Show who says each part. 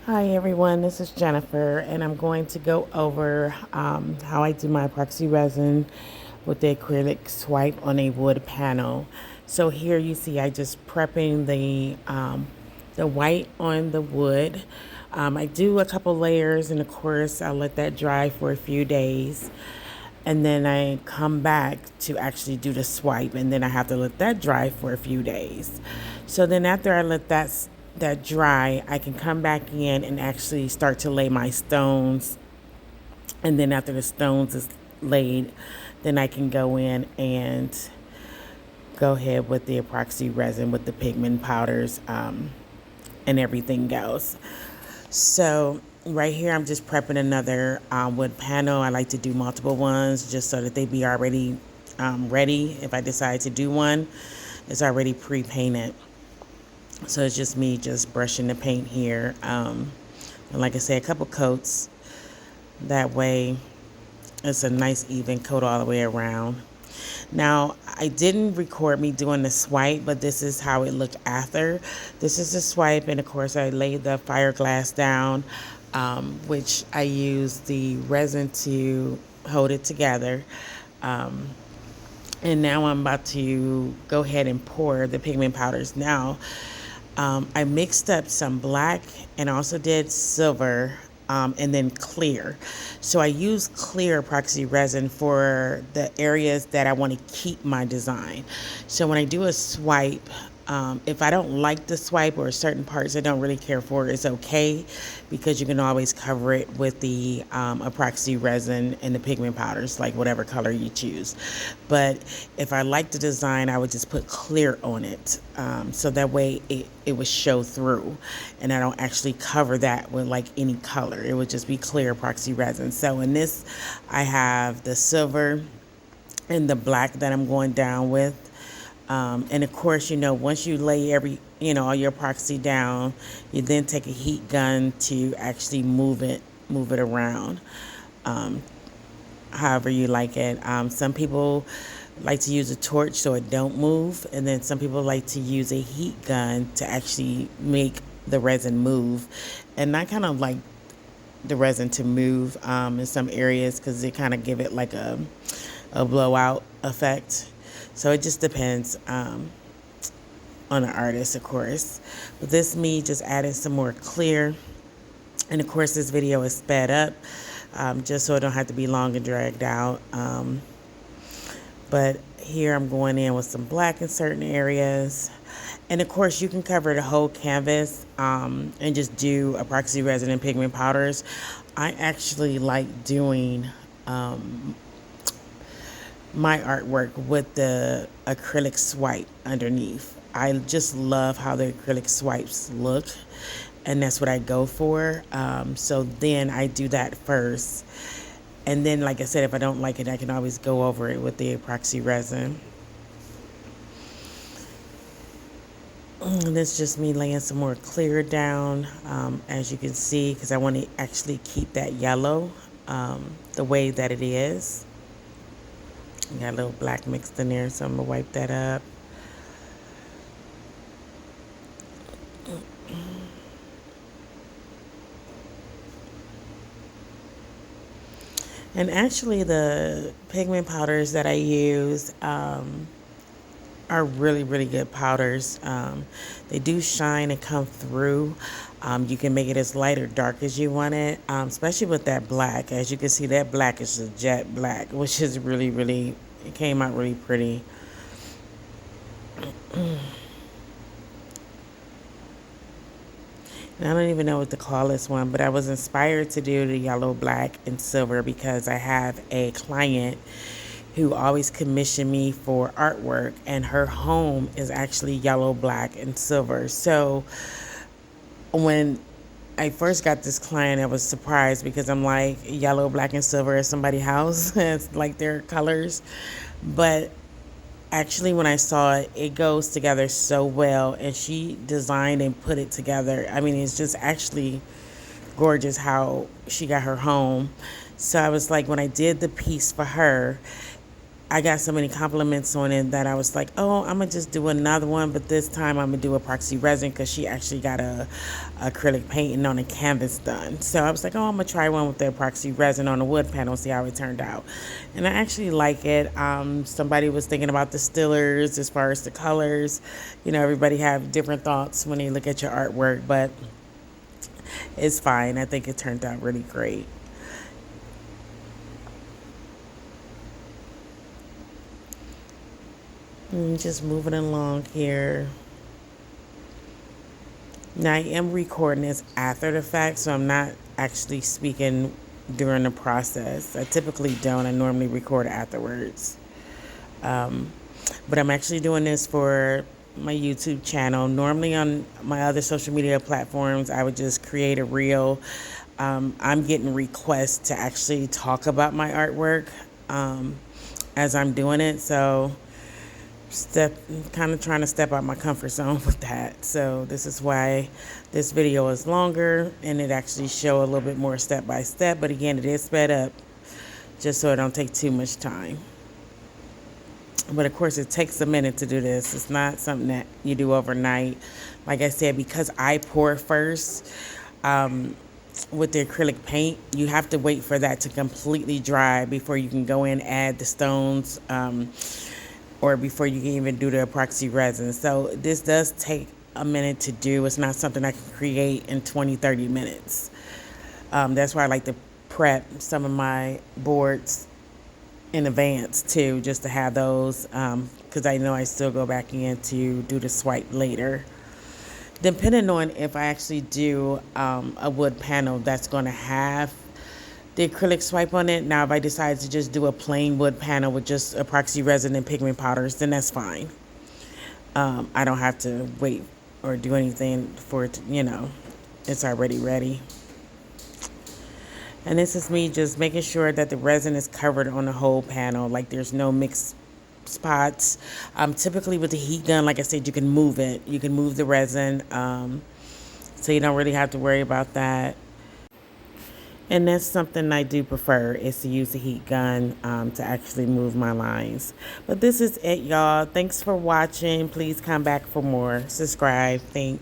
Speaker 1: Hi everyone, this is Jennifer, and I'm going to go over how I do my epoxy resin with the acrylic swipe on a wood panel. So here you see I just prepping the white on the wood. I do a couple layers, and of course I'll let that dry for a few days. And then I come back to actually do the swipe, and then I have to let that dry for a few days. So then after I let that dry, I can come back in and actually start to lay my stones. And then after the stones is laid, then I can go in and go ahead with the epoxy resin with the pigment powders, and everything goes. So right here, I'm just prepping another wood panel. I like to do multiple ones just so that they be already ready. If I decide to do one, it's already pre-painted. So it's just me just brushing the paint here. And like I said, a couple coats. That way it's a nice even coat all the way around. Now, I didn't record me doing the swipe, but this is how it looked after. This is the swipe, and of course I laid the fire glass down, which I used the resin to hold it together. And now I'm about to go ahead and pour the pigment powders. Now, I mixed up some black and also did silver, and then clear. So I use clear epoxy resin for the areas that I want to keep my design. So when I do a swipe, if I don't like the swipe or certain parts I don't really care for, it's okay, because you can always cover it with the epoxy resin and the pigment powders, like whatever color you choose. But if I like the design, I would just put clear on it, so that way it would show through, and I don't actually cover that with like any color. It would just be clear epoxy resin. So in this, I have the silver and the black that I'm going down with. And of course, once you lay all your epoxy down, you then take a heat gun to actually move it around, however you like it. Some people like to use a torch so it don't move, and then some people like to use a heat gun to actually make the resin move. And I kind of like the resin to move in some areas, because it kind of give it like a blowout effect. So it just depends on the artist, of course. But this me just adding some more clear. And of course, this video is sped up, just so it don't have to be long and dragged out. But here I'm going in with some black in certain areas. And of course, you can cover the whole canvas and just do epoxy resin and pigment powders. I actually like doing my artwork with the acrylic swipe underneath. I just love how the acrylic swipes look, and that's what I go for. So then I do that first, and then, like I said, if I don't like it, I can always go over it with the epoxy resin. And this is just me laying some more clear down, as you can see, because I want to actually keep that yellow the way that it is. Got a little black mixed in there, so I'm going to wipe that up. And actually, the pigment powders that I use are really, really good powders. They do shine and come through. You can make it as light or dark as you want it, especially with that black. As you can see, that black is a jet black, which is really, really, it came out really pretty. And I don't even know what to call this one, but I was inspired to do the yellow, black, and silver because I have a client who always commissioned me for artwork, and her home is actually yellow, black, and silver. So when I first got this client, I was surprised because I'm like, yellow, black, and silver is somebody's house. It's like their colors. But actually, when I saw it, it goes together so well, and she designed and put it together. I mean, it's just actually gorgeous how she got her home. So I was like, when I did the piece for her, I got so many compliments on it that I was like, oh, I'm gonna just do another one, but this time I'm gonna do epoxy resin because she actually got a acrylic painting on a canvas done. So I was like, oh, I'm gonna try one with the epoxy resin on the wood panel, see how it turned out. And I actually like it. Somebody was thinking about the stillers as far as the colors. You know, everybody have different thoughts when they look at your artwork, but it's fine. I think it turned out really great. And just moving along here. Now I am recording this after the fact, so I'm not actually speaking during the process. I typically don't. I normally record afterwards. But I'm actually doing this for my YouTube channel. Normally on my other social media platforms, I would just create a reel. I'm getting requests to actually talk about my artwork as I'm doing it. So kind of trying to step out my comfort zone with that. So this is why this video is longer and it actually show a little bit more step by step. But again, it is sped up just so it don't take too much time. But of course, it takes a minute to do this. It's not something that you do overnight. Like I said, because I pour first with the acrylic paint, you have to wait for that to completely dry before you can go in, add the stones, or before you can even do the epoxy resin. So this does take a minute to do. It's not something I can create in 20-30 minutes. That's why I like to prep some of my boards in advance too, just to have those, because I know I still go back in to do the swipe later. Depending on if I actually do a wood panel that's going to have the acrylic swipe on it. Now, if I decide to just do a plain wood panel with just epoxy resin and pigment powders, then that's fine. I don't have to wait or do anything for it to, you know, it's already ready. And this is me just making sure that the resin is covered on the whole panel, like there's no mixed spots. Typically with the heat gun, like I said, you can move it. You can move the resin, so you don't really have to worry about that. And that's something I do prefer, is to use the heat gun to actually move my lines. But this is it, y'all. Thanks for watching. Please come back for more. Subscribe. Thanks.